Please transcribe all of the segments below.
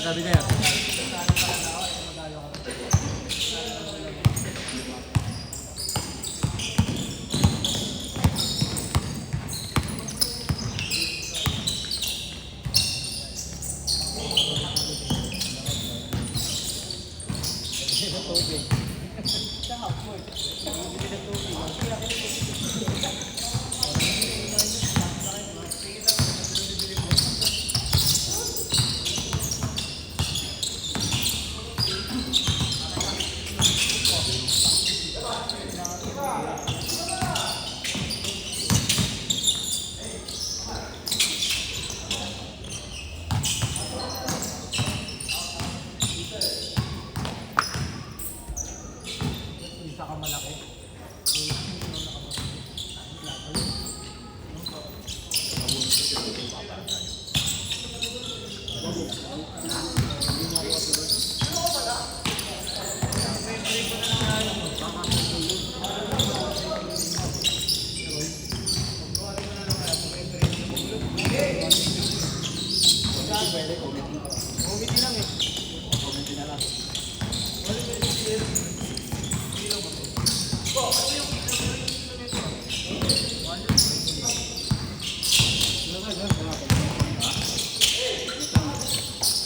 sabi niya.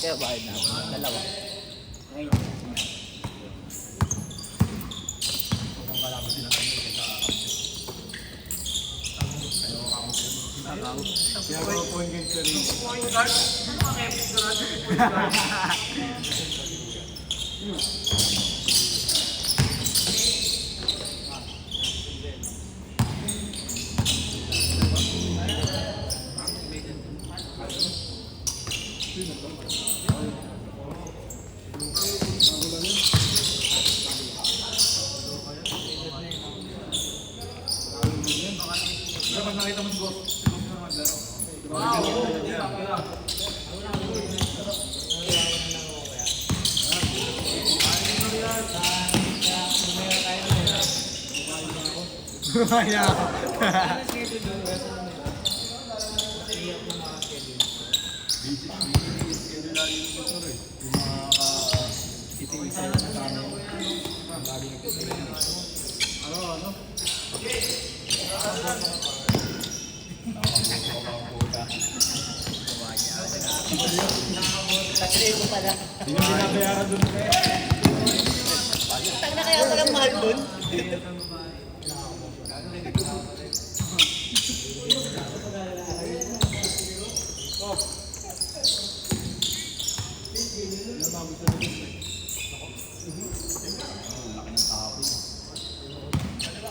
Kaya bayad na ako. Dalawa. Ngayon. Kung kalaban sila kami sa Tagaw. Kaya mga point game sa rin. Point guard? Mga epic garage. Point guard. Dapat nakita mo si Boss. Si Boss na maglaro. Kaya ako. Tatlo ko pala. Hindi na binabayaran doon. Tang na kaya palang mahal doon.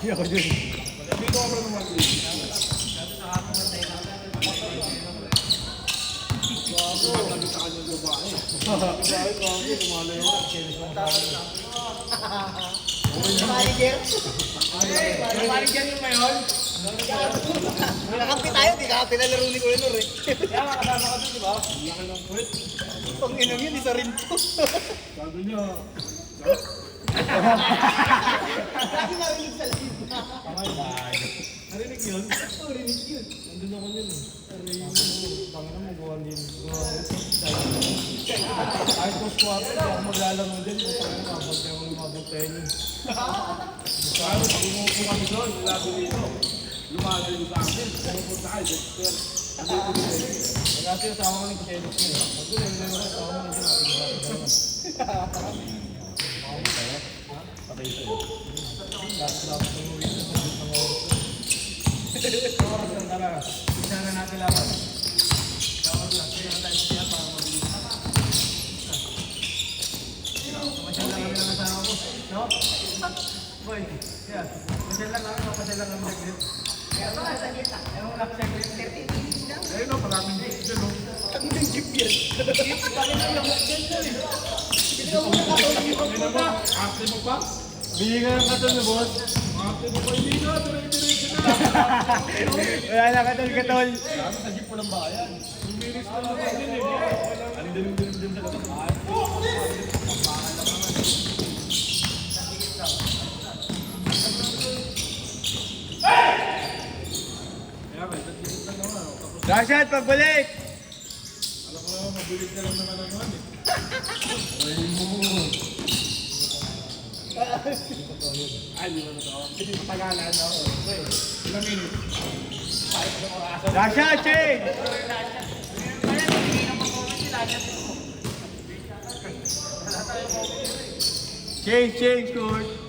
Hindi ako dun. Dito ako naman dun. Tumatalo sa kanyang babae. Babae, babae, lumalayo na. Manager. Manager yung ngayon? Nakakampi tayo, di ka pinalaro ni Kuya Nur eh. Kaya makasama ka dun, di ba? Laki ng puwet. Pang inom yun, isa rin to. Sabi niya, Lagi narinig sa live. narinig yun? Oo, rinig yun. Nandun ako yun eh. Pangina mo, gawa din. Kahit post ko ako, hindi ako maglalaro din. Kapag niya mga lumabot-tayo yun. Kaya pag umupo kami doon, labo dito. Lumalayo sa akin. Pumupunta kayo, Dexter. Hindi ko din eh. Kasi asawa ko ng Felix ko eh. Pag doon, hindi naman asawa ko ng Felix. Patay sa'yo. Dapat umuwi sa mga oras. Oras lang talaga. Isa na natin laban. Dapat lang. Kaya tayo siya para mabilis. Masyal lang kami ng asawa ko. No? Boy, yeah. Masyal lang kami. Masyal lang kami nag-grip. Kaya ba, sa kita? Ewan ko lang siya grip. 30 minutes lang. Ayun o, maraming grip dyan o. Ang ng jeep yan. Jeep, bakit na lang dyan dyan eh. Hindi ka muna katulong Kami na ba? Active mo pa? Bigyan ka ng katon na, boss. Active mo pa. Hindi na. Dire-diretso na. Wala na katol-katol. Sabi sa jeep walang bayan. Tumiris ka lang din eh. Ang dilim-dilim din sa katon. Rashad, pagbalik! Alam ko naman, mabulit ka lang naman ang naman eh. Ay, di ba totoo? Hindi matagalan, no? Ilang minutes? 5 na oras. Lasha, change! Change, coach.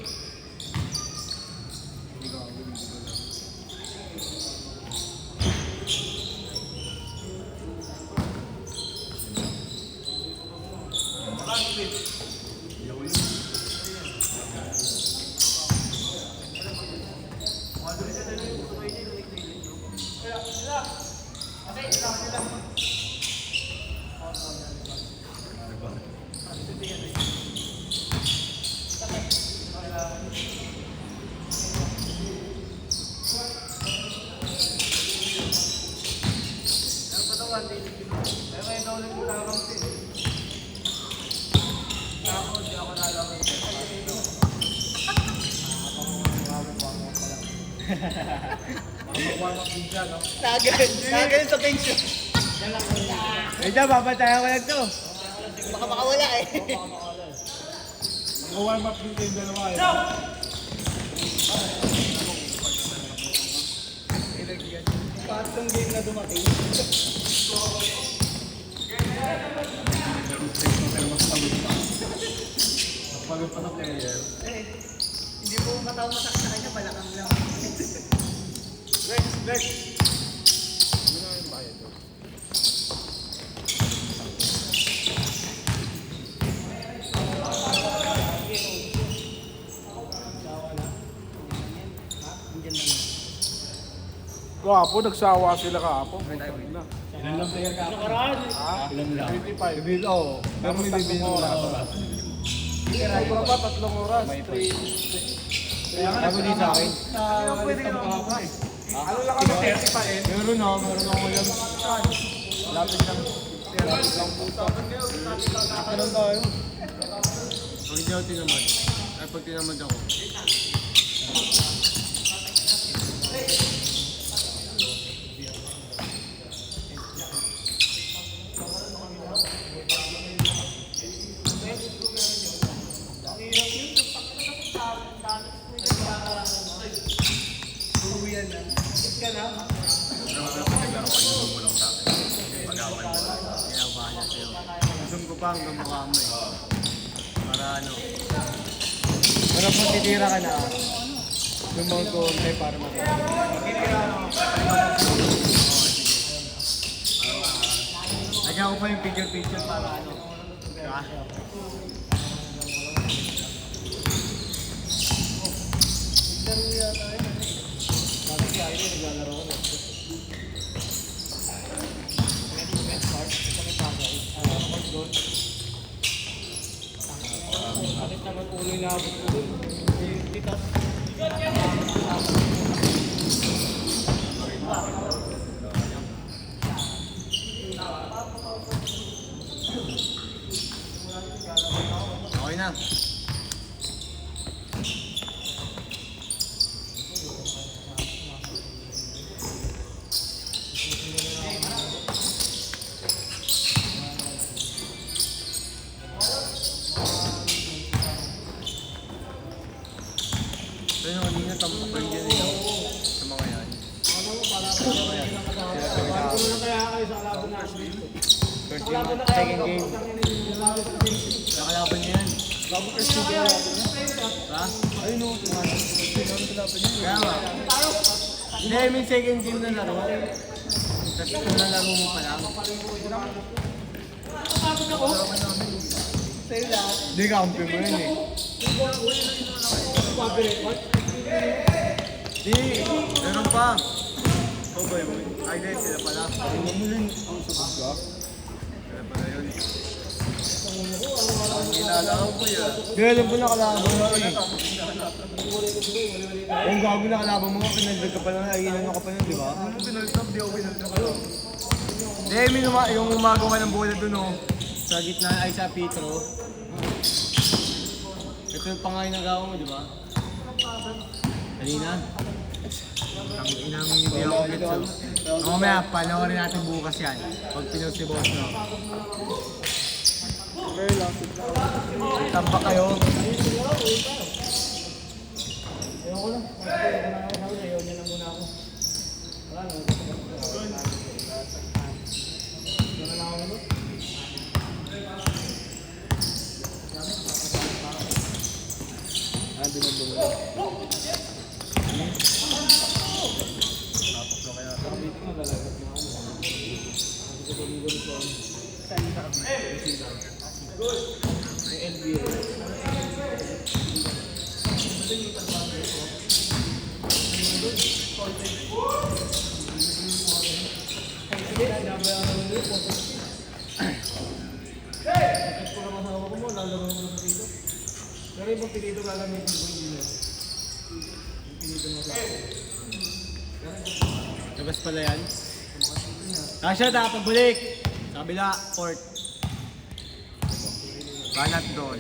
Warm up din siya, no? Tagal sa bench yun. Ito, babatayan ko lang to. Baka makawala eh. Mag-warm up din kayong dalawa, eh. Tatlong game na dumating. Pagod pa sa player. Hindi po mataw masak sa kanya, balakang lang. Next! Kapo, nagsawa sila kapo. Ilan lang player ka? Ilan lang? 25. Bibil, oo. Pero may bibil mo na. Sobrang ba? 3 oras. Sabi din sa akin. Pwede ka naman. Ano lang kami, 30 pa eh. Meron ako ulam. Lapit lang. Lapit lang puta. Meron tayo. Pag hindi ako tinamad. Ay, pag tinamad ako. Gusto ko pa hanggang mukha mo eh. Para ano. Para pag titira ka na, lumang ko onte para matira. Lagyan ko pa yung picture para ano. Diba? Bakit naman ulo yung nabot ko dun? Dito. Okay na. Pero kanina tampak pa yun sa mga yan. First game, second game. Nakalaban niya yan. Ha? Ayun o, kaya nga. Hindi, may second game na laro. Tapos kung nalaro mo pa lang. Hindi ka kampi mo yun eh. Di, meron pa. Ikaw ba yun? Ay, di, sila pala. Ano mo rin ang sabog ka? Sila pala yun. Ang ginalaw ko yun. Di, alam ko nakalaban mo eh. Yung gago nakalaban mo, pinagdag ka pa lang, ayun ka pa nun, di ba? Ano pinagdag? Di ako pinagdag ka lang. Di, yung umagawa ng bola dun oh. Sa gitna ay sa Petro. Ito yung pangayon na gawa mo, di ba? Kanina? Ang inang hindi ako gets. Mamaya, panoorin natin bukas yan. Pag pinost si boss, no? Tambak kayo. Ayoko na. Ayoko na ako. Ayaw niya na muna ako. Wala na. Wala na ako nito. Binubulong. Tapos lang kaya. Dito na lalagat na ako. Kasi ko dito ko. Saan ka? May NBA. Pero yung pinito gagamitin ko yung dito. Yung pinito mo sa Labas pala yan. Kasha, pagbalik. Sa kabila, court. Banat doon.